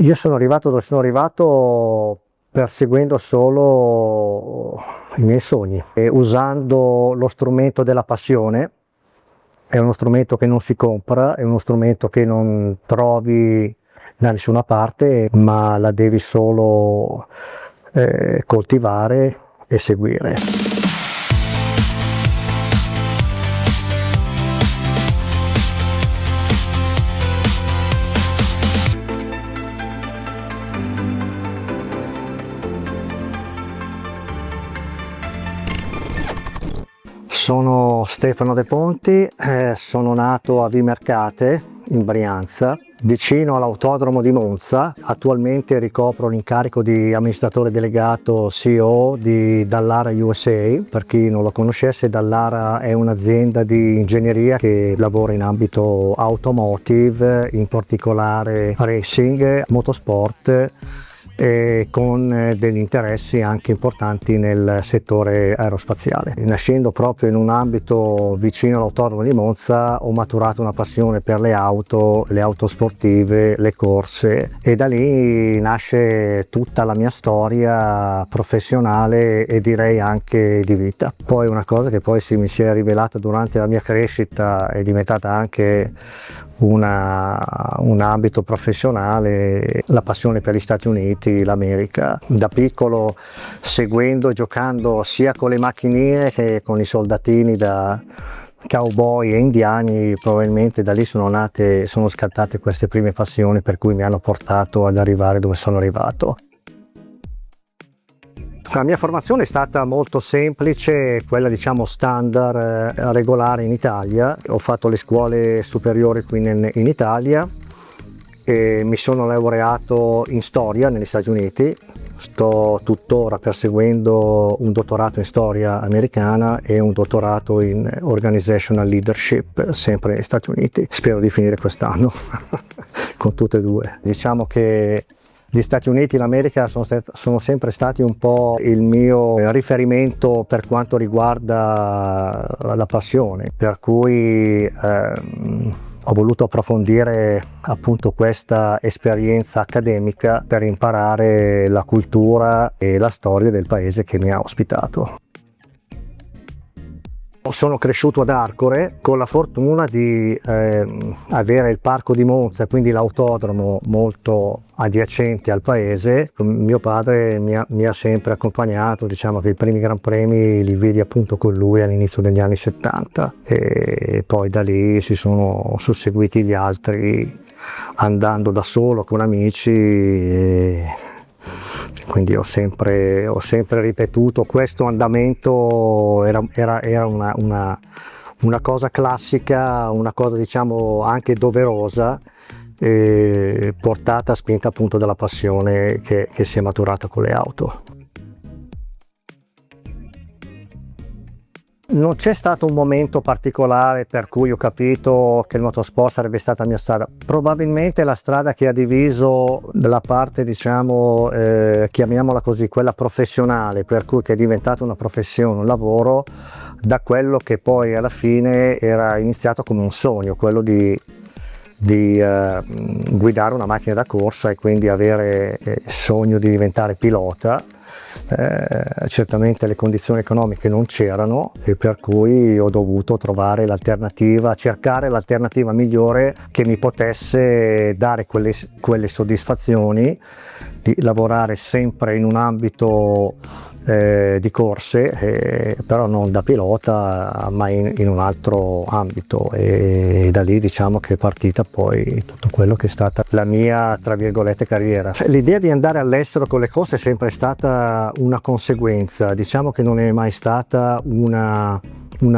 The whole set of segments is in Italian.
Io sono arrivato dove sono arrivato perseguendo solo i miei sogni e usando lo strumento della passione. È uno strumento che non si compra, è uno strumento che non trovi da nessuna parte, ma la devi solo coltivare e seguire. Sono Stefano De Ponti, sono nato a Vimercate in Brianza, vicino all'autodromo di Monza. Attualmente ricopro l'incarico di amministratore delegato CEO di Dallara USA. Per chi non lo conoscesse, Dallara è un'azienda di ingegneria che lavora in ambito automotive, in particolare racing, motorsport, e con degli interessi anche importanti nel settore aerospaziale. Nascendo proprio in un ambito vicino all'autodromo di Monza, ho maturato una passione per le auto sportive, le corse, e da lì nasce tutta la mia storia professionale e direi anche di vita. Poi una cosa che poi mi si è rivelata durante la mia crescita è diventata anche un ambito professionale, la passione per gli Stati Uniti, l'America. Da piccolo, seguendo e giocando sia con le macchinine che con i soldatini da cowboy e indiani, probabilmente da lì sono scattate queste prime passioni per cui mi hanno portato ad arrivare dove sono arrivato. La mia formazione è stata molto semplice, quella diciamo standard, regolare in Italia. Ho fatto le scuole superiori qui in Italia e mi sono laureato in storia negli Stati Uniti. Sto tuttora perseguendo un dottorato in storia americana e un dottorato in organizational leadership, sempre negli Stati Uniti. Spero di finire quest'anno con tutte e due. Diciamo che gli Stati Uniti e l'America sono sempre stati un po' il mio riferimento per quanto riguarda la passione, per cui ho voluto approfondire appunto questa esperienza accademica per imparare la cultura e la storia del paese che mi ha ospitato. Sono cresciuto ad Arcore con la fortuna di avere il parco di Monza, quindi l'autodromo, molto adiacente al paese. Mio padre mi ha sempre accompagnato, diciamo che i primi Gran Premi li vidi appunto con lui all'inizio degli anni 70 e poi da lì si sono susseguiti gli altri andando da solo con amici. Quindi ho sempre ripetuto questo andamento, era una cosa classica, una cosa diciamo anche doverosa, portata, spinta appunto dalla passione che si è maturata con le auto. Non c'è stato un momento particolare per cui ho capito che il motorsport sarebbe stata la mia strada. Probabilmente la strada che ha diviso la parte, diciamo, chiamiamola così, quella professionale, per cui che è diventata una professione, un lavoro, da quello che poi alla fine era iniziato come un sogno, quello di guidare una macchina da corsa e quindi avere il sogno di diventare pilota. Certamente le condizioni economiche non c'erano e per cui ho dovuto trovare cercare l'alternativa migliore che mi potesse dare quelle soddisfazioni di lavorare sempre in un ambito di corse, però non da pilota ma in un altro ambito, e da lì diciamo che è partita poi tutto quello che è stata la mia tra virgolette carriera. L'idea di andare all'estero con le corse è sempre stata una conseguenza, diciamo che non è mai stata una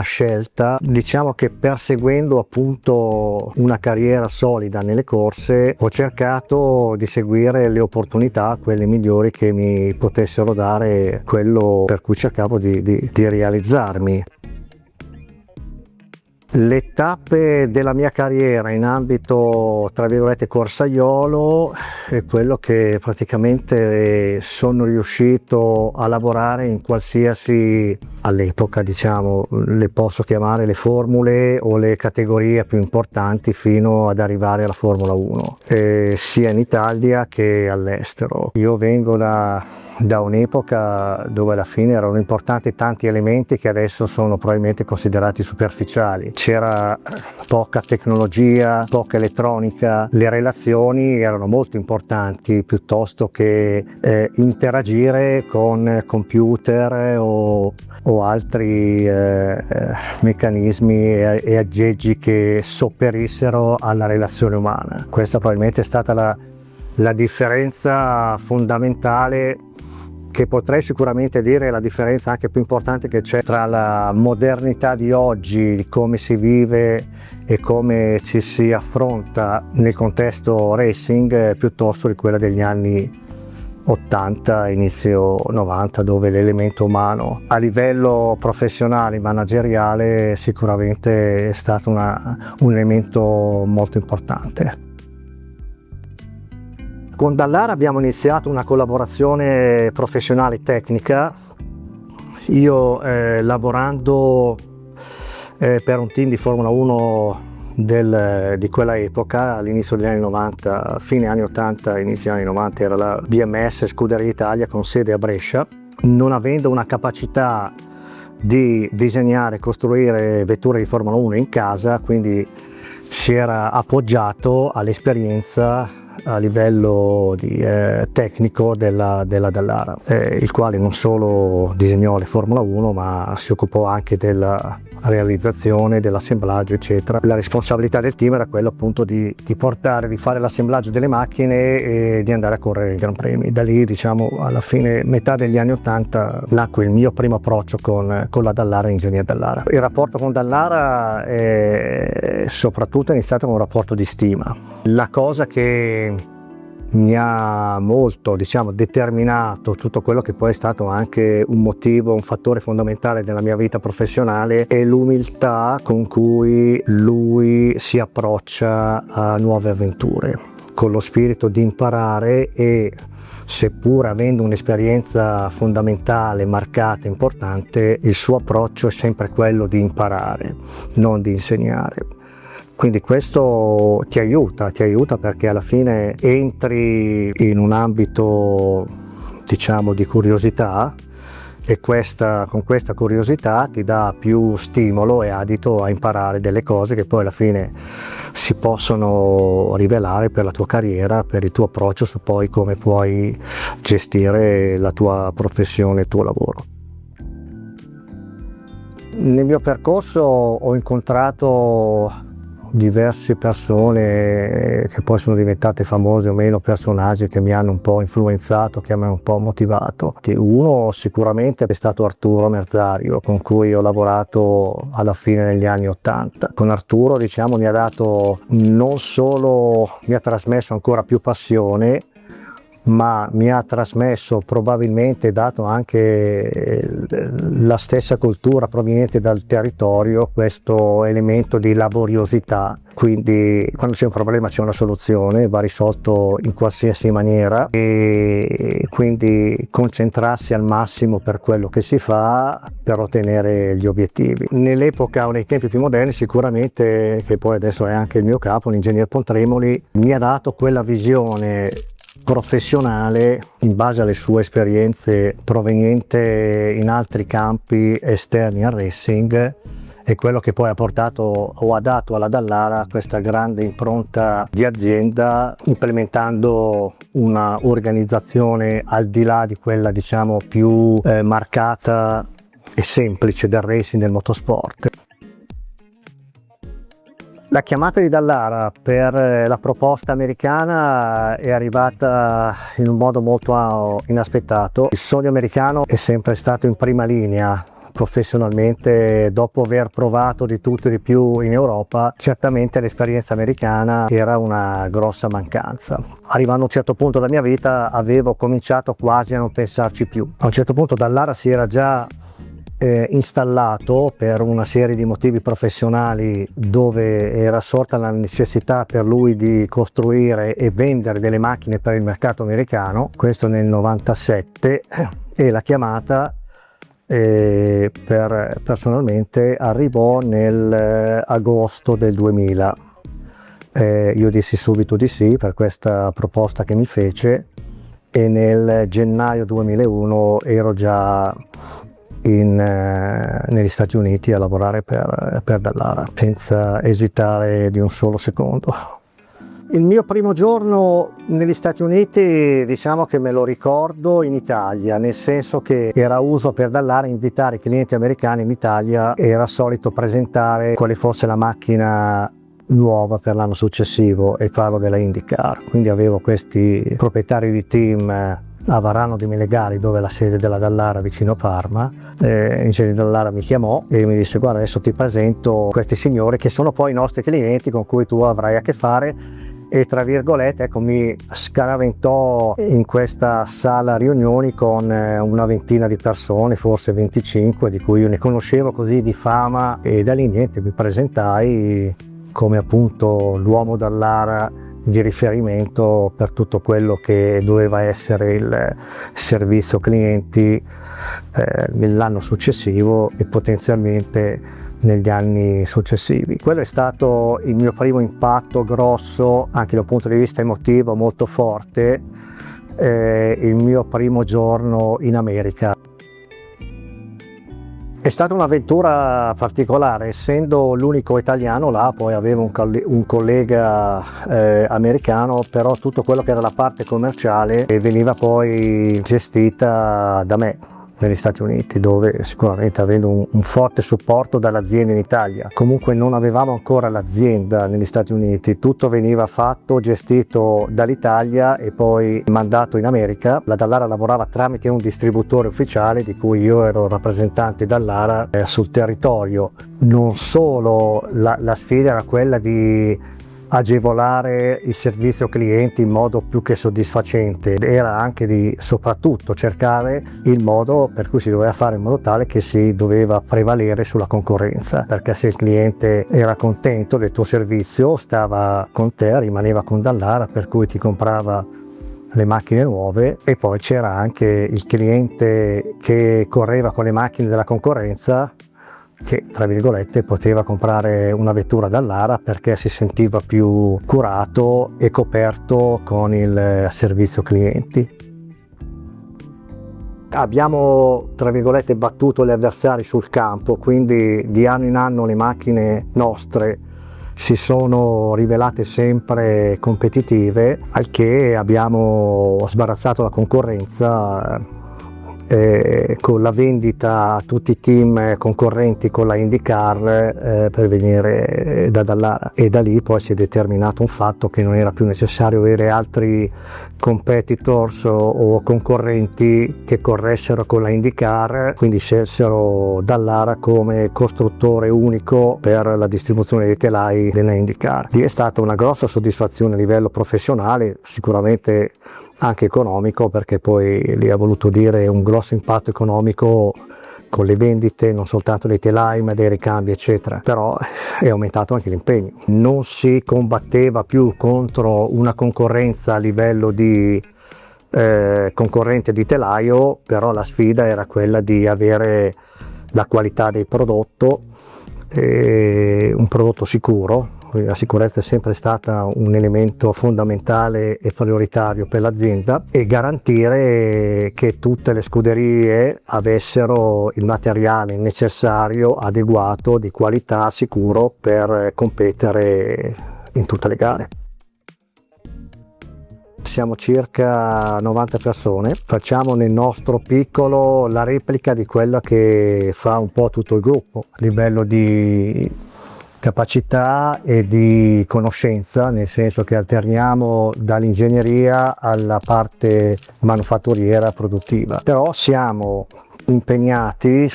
scelta. Diciamo che perseguendo appunto una carriera solida nelle corse ho cercato di seguire le opportunità, quelle migliori che mi potessero dare quello per cui cercavo di realizzarmi. Le tappe della mia carriera in ambito, tra virgolette, corsaiolo è quello che praticamente sono riuscito a lavorare in qualsiasi, all'epoca diciamo, le posso chiamare le formule o le categorie più importanti fino ad arrivare alla Formula 1, sia in Italia che all'estero. Io vengo da un'epoca dove alla fine erano importanti tanti elementi che adesso sono probabilmente considerati superficiali. C'era poca tecnologia, poca elettronica, le relazioni erano molto importanti piuttosto che interagire con computer o altri meccanismi e aggeggi che sopperissero alla relazione umana. Questa probabilmente è stata la differenza fondamentale, che potrei sicuramente dire la differenza anche più importante che c'è tra la modernità di oggi, come si vive e come ci si affronta nel contesto racing, piuttosto di quella degli anni 80, inizio 90, dove l'elemento umano a livello professionale, manageriale, sicuramente è stato un elemento molto importante. Con Dallara abbiamo iniziato una collaborazione professionale tecnica, io lavorando per un team di Formula 1 di quella epoca, all'inizio degli anni 90, fine anni 80, inizio anni 90, era la BMS Scuderia Italia con sede a Brescia. Non avendo una capacità di disegnare e costruire vetture di Formula 1 in casa, quindi si era appoggiato all'esperienza a livello tecnico della Dallara, il quale non solo disegnò le Formula 1 ma si occupò anche della realizzazione, dell'assemblaggio eccetera. La responsabilità del team era quella appunto di fare l'assemblaggio delle macchine e di andare a correre i Gran Premi. Da lì, diciamo, alla fine, metà degli anni 80, nacque il mio primo approccio con la Dallara, Ingegner Dallara. Il rapporto con Dallara è soprattutto iniziato con un rapporto di stima. La cosa che mi ha molto, diciamo, determinato tutto quello che poi è stato anche un motivo, un fattore fondamentale della mia vita professionale è l'umiltà con cui lui si approccia a nuove avventure, con lo spirito di imparare e, seppur avendo un'esperienza fondamentale, marcata, importante, il suo approccio è sempre quello di imparare, non di insegnare. Quindi questo ti aiuta perché alla fine entri in un ambito, diciamo, di curiosità e con questa curiosità ti dà più stimolo e adito a imparare delle cose che poi alla fine si possono rivelare per la tua carriera, per il tuo approccio su poi come puoi gestire la tua professione, il tuo lavoro. Nel mio percorso ho incontrato diverse persone che poi sono diventate famose o meno, personaggi che mi hanno un po' influenzato, che mi hanno un po' motivato. Uno sicuramente è stato Arturo Merzario, con cui ho lavorato alla fine degli anni 80. Con Arturo, diciamo, mi ha dato non solo, mi ha trasmesso ancora più passione, ma mi ha trasmesso, probabilmente dato anche la stessa cultura proveniente dal territorio, questo elemento di laboriosità. Quindi quando c'è un problema c'è una soluzione, va risolto in qualsiasi maniera, e quindi concentrarsi al massimo per quello che si fa per ottenere gli obiettivi. Nell'epoca o nei tempi più moderni sicuramente, che poi adesso è anche il mio capo, l'ingegner Pontremoli, mi ha dato quella visione professionale in base alle sue esperienze proveniente in altri campi esterni al racing, è quello che poi ha portato o ha dato alla Dallara questa grande impronta di azienda, implementando una organizzazione al di là di quella, diciamo, più marcata e semplice del racing, del motorsport. La chiamata di Dallara per la proposta americana è arrivata in un modo molto inaspettato. Il sogno americano è sempre stato in prima linea professionalmente, dopo aver provato di tutto e di più in Europa. Certamente l'esperienza americana era una grossa mancanza. Arrivando a un certo punto della mia vita avevo cominciato quasi a non pensarci più. A un certo punto Dallara si era già installato per una serie di motivi professionali, dove era sorta la necessità per lui di costruire e vendere delle macchine per il mercato americano, questo nel 97, e la chiamata personalmente arrivò nel agosto del 2000. Io dissi subito di sì per questa proposta che mi fece, e nel gennaio 2001 ero già negli Stati Uniti a lavorare per Dallara, senza esitare di un solo secondo. Il mio primo giorno negli Stati Uniti, diciamo che me lo ricordo in Italia, nel senso che era uso per Dallara invitare i clienti americani in Italia, e era solito presentare quale fosse la macchina nuova per l'anno successivo e farlo della IndyCar. Quindi avevo questi proprietari di team a Varano di Melegali, dove è la sede della Dallara, vicino a Parma. Il genio Dallara mi chiamò e mi disse: guarda, adesso ti presento questi signori che sono poi i nostri clienti con cui tu avrai a che fare. E tra virgolette, ecco, mi scaraventò in questa sala riunioni con una ventina di persone, forse 25, di cui io ne conoscevo così di fama, e da lì niente, mi presentai come appunto l'uomo Dallara di riferimento per tutto quello che doveva essere il servizio clienti nell'anno successivo e potenzialmente negli anni successivi. Quello è stato il mio primo impatto grosso, anche da un punto di vista emotivo molto forte, il mio primo giorno in America. È stata un'avventura particolare, essendo l'unico italiano là. Poi avevo un collega americano, però tutto quello che era la parte commerciale veniva poi gestita da me negli Stati Uniti, dove sicuramente, avendo un forte supporto dall'azienda in Italia, comunque non avevamo ancora l'azienda negli Stati Uniti, tutto veniva fatto, gestito dall'Italia e poi mandato in America. La Dallara lavorava tramite un distributore ufficiale, di cui io ero rappresentante Dallara sul territorio. Non solo la sfida era quella di agevolare il servizio clienti in modo più che soddisfacente, era anche di soprattutto cercare il modo per cui si doveva fare in modo tale che si doveva prevalere sulla concorrenza, perché se il cliente era contento del tuo servizio, stava con te, rimaneva con Dallara, per cui ti comprava le macchine nuove. E poi c'era anche il cliente che correva con le macchine della concorrenza, che tra virgolette poteva comprare una vettura Dallara perché si sentiva più curato e coperto con il servizio clienti. Abbiamo tra virgolette battuto gli avversari sul campo, quindi di anno in anno le macchine nostre si sono rivelate sempre competitive, al che abbiamo sbarazzato la concorrenza con la vendita a tutti i team concorrenti con la IndyCar per venire da Dallara, e da lì poi si è determinato un fatto che non era più necessario avere altri competitors o concorrenti che corressero con la IndyCar, quindi scelsero Dallara come costruttore unico per la distribuzione dei telai della IndyCar. Lì è stata una grossa soddisfazione a livello professionale, sicuramente anche economico, perché poi lì ha voluto dire un grosso impatto economico con le vendite non soltanto dei telai ma dei ricambi eccetera, però è aumentato anche l'impegno. Non si combatteva più contro una concorrenza a livello di concorrente di telaio, però la sfida era quella di avere la qualità del prodotto, un prodotto sicuro. La sicurezza è sempre stata un elemento fondamentale e prioritario per l'azienda, e garantire che tutte le scuderie avessero il materiale necessario, adeguato, di qualità, sicuro per competere in tutte le gare. Siamo circa 90 persone, facciamo nel nostro piccolo la replica di quella che fa un po' tutto il gruppo a livello di capacità e di conoscenza, nel senso che alterniamo dall'ingegneria alla parte manufatturiera produttiva, però siamo impegnati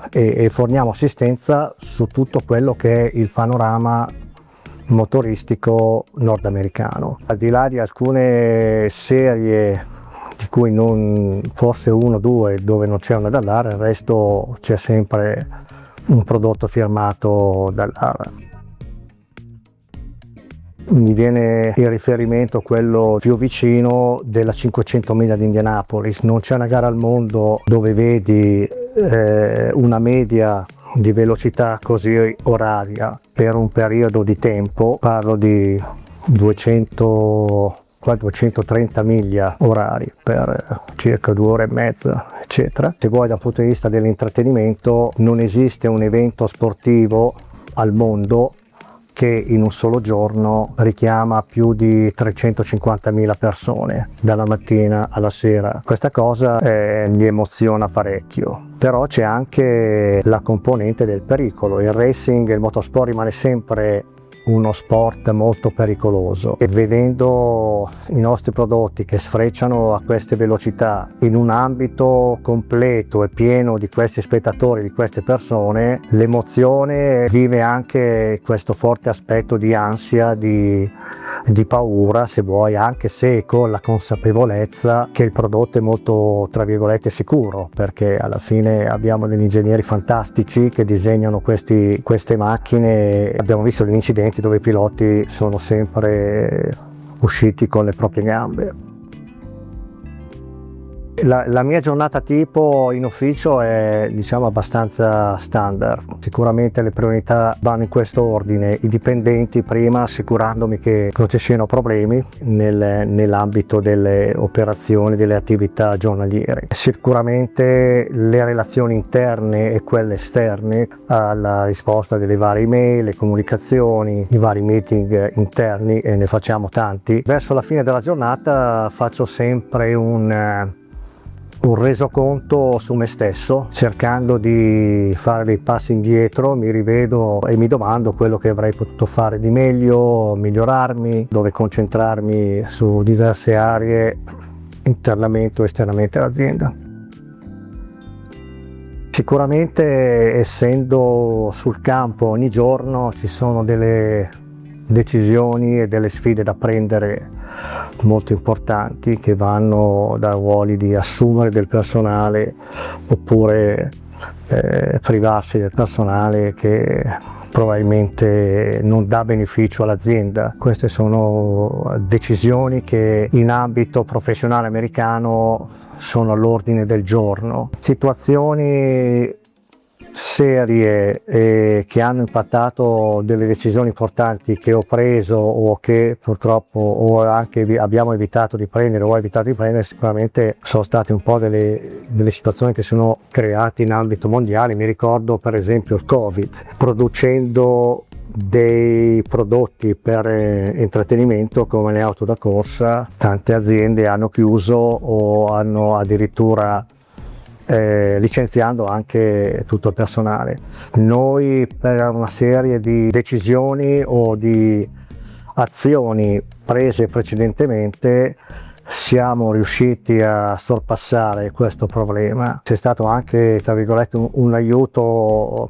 e forniamo assistenza su tutto quello che è il panorama motoristico nordamericano. Al di là di alcune serie cui non, forse uno o due dove non c'è una Dallara, il resto c'è sempre un prodotto firmato Dallara. Mi viene in riferimento quello più vicino della 500 miglia di Indianapolis. Non c'è una gara al mondo dove vedi una media di velocità così oraria per un periodo di tempo, parlo di 230 miglia orari per circa 2 ore e mezza, eccetera. Se vuoi, dal punto di vista dell'intrattenimento, non esiste un evento sportivo al mondo che in un solo giorno richiama più di 350.000 persone dalla mattina alla sera. Questa cosa mi emoziona parecchio. Però c'è anche la componente del pericolo. Il racing, il motorsport rimane sempre uno sport molto pericoloso, e vedendo i nostri prodotti che sfrecciano a queste velocità in un ambito completo e pieno di questi spettatori, di queste persone, l'emozione vive anche questo forte aspetto di ansia, di paura, se vuoi, anche se con la consapevolezza che il prodotto è molto, tra virgolette, sicuro, perché alla fine abbiamo degli ingegneri fantastici che disegnano queste macchine. Abbiamo visto degli incidenti dove i piloti sono sempre usciti con le proprie gambe. La mia giornata tipo in ufficio è, diciamo, abbastanza standard. Sicuramente le priorità vanno in questo ordine: i dipendenti prima, assicurandomi che non ci siano problemi nell'ambito delle operazioni, delle attività giornaliere. Sicuramente le relazioni interne e quelle esterne, alla risposta delle varie email, le comunicazioni, i vari meeting interni, e ne facciamo tanti. Verso la fine della giornata faccio sempre un resoconto su me stesso, cercando di fare dei passi indietro. Mi rivedo e mi domando quello che avrei potuto fare di meglio, migliorarmi, dove concentrarmi su diverse aree internamente o esternamente all'azienda. Sicuramente, essendo sul campo ogni giorno, ci sono delle decisioni e delle sfide da prendere molto importanti, che vanno da ruoli di assumere del personale oppure privarsi del personale che probabilmente non dà beneficio all'azienda. Queste sono decisioni che in ambito professionale americano sono all'ordine del giorno. Situazioni serie che hanno impattato delle decisioni importanti che ho preso o che purtroppo o anche abbiamo evitato di prendere o ho evitato di prendere, sicuramente sono state un po' delle situazioni che sono create in ambito mondiale. Mi ricordo per esempio il Covid. Producendo dei prodotti per intrattenimento come le auto da corsa, tante aziende hanno chiuso o hanno addirittura licenziando anche tutto il personale. Noi, per una serie di decisioni o di azioni prese precedentemente, siamo riusciti a sorpassare questo problema. C'è stato anche, tra virgolette, un aiuto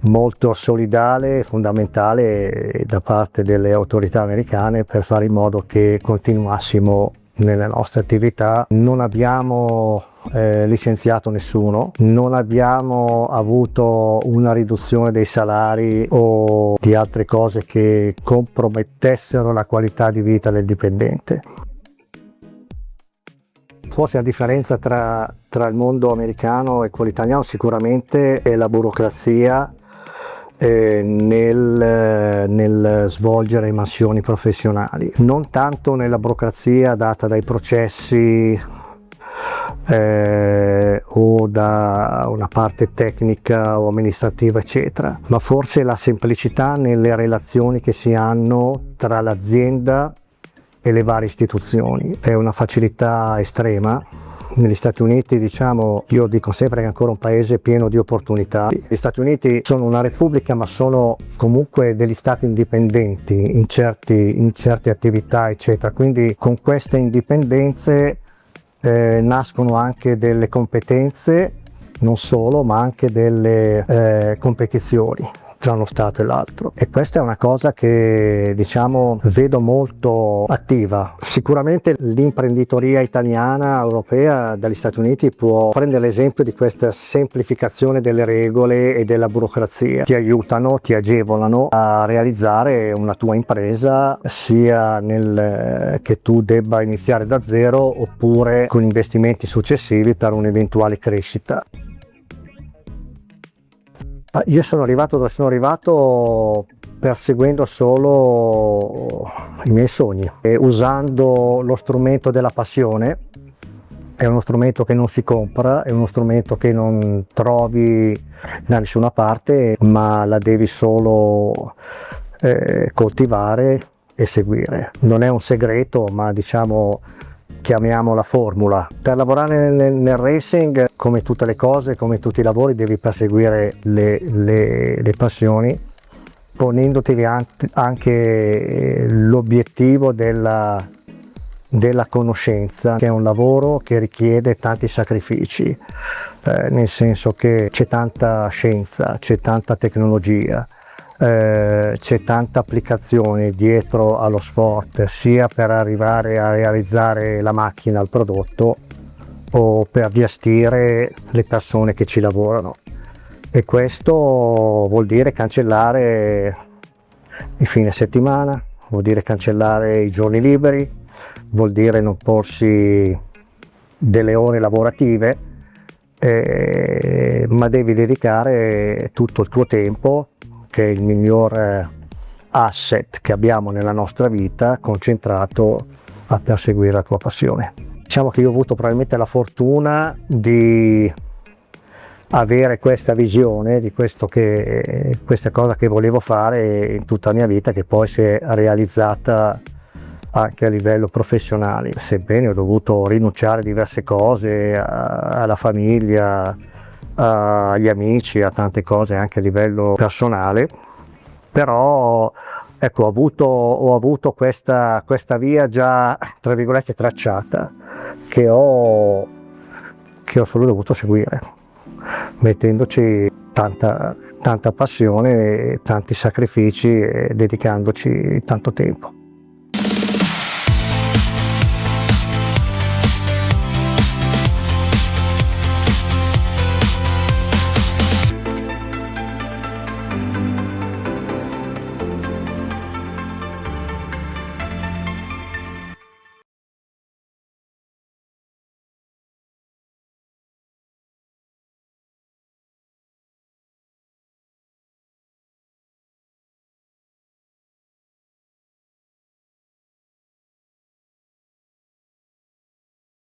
molto solidale e fondamentale da parte delle autorità americane per fare in modo che continuassimo nelle nostre attività. Non abbiamo licenziato nessuno, non abbiamo avuto una riduzione dei salari o di altre cose che compromettessero la qualità di vita del dipendente. Forse la differenza tra il mondo americano e quello italiano sicuramente è la burocrazia nel svolgere mansioni professionali, non tanto nella burocrazia data dai processi o da una parte tecnica o amministrativa eccetera, ma forse la semplicità nelle relazioni che si hanno tra l'azienda e le varie istituzioni. È una facilità estrema. Negli Stati Uniti, diciamo, io dico sempre che è ancora un paese pieno di opportunità. Gli Stati Uniti sono una repubblica, ma sono comunque degli stati indipendenti in certe attività eccetera, quindi con queste indipendenze nascono anche delle competenze, non solo, ma anche delle competizioni. tra uno Stato e l'altro, e questa è una cosa che diciamo vedo molto attiva. Sicuramente l'imprenditoria italiana, europea, dagli Stati Uniti può prendere l'esempio di questa semplificazione delle regole e della burocrazia. Ti aiutano, ti agevolano a realizzare una tua impresa, sia che tu debba iniziare da zero oppure con investimenti successivi per un'eventuale crescita. Io sono arrivato dove sono arrivato perseguendo solo i miei sogni e usando lo strumento della passione. È uno strumento che non si compra, è uno strumento che non trovi da nessuna parte, ma la devi solo coltivare e seguire. Non è un segreto, ma diciamo chiamiamola formula. Per lavorare nel racing, come tutte le cose, come tutti i lavori, devi perseguire le passioni, ponendoti anche l'obiettivo della conoscenza, che è un lavoro che richiede tanti sacrifici, nel senso che c'è tanta scienza, c'è tanta tecnologia, c'è tanta applicazione dietro allo sport, sia per arrivare a realizzare la macchina, il prodotto, o per gestire le persone che ci lavorano, e questo vuol dire cancellare i fine settimana, vuol dire cancellare i giorni liberi, vuol dire non porsi delle ore lavorative, ma devi dedicare tutto il tuo tempo, che è il miglior asset che abbiamo nella nostra vita, concentrato a perseguire la tua passione. Diciamo che io ho avuto probabilmente la fortuna di avere questa visione di questa cosa che volevo fare in tutta la mia vita, che poi si è realizzata anche a livello professionale, sebbene ho dovuto rinunciare a diverse cose, alla famiglia, agli amici, a tante cose anche a livello personale, però ecco, ho avuto questa via già tra virgolette tracciata, che ho solo dovuto seguire, mettendoci tanta passione, tanti sacrifici e dedicandoci tanto tempo.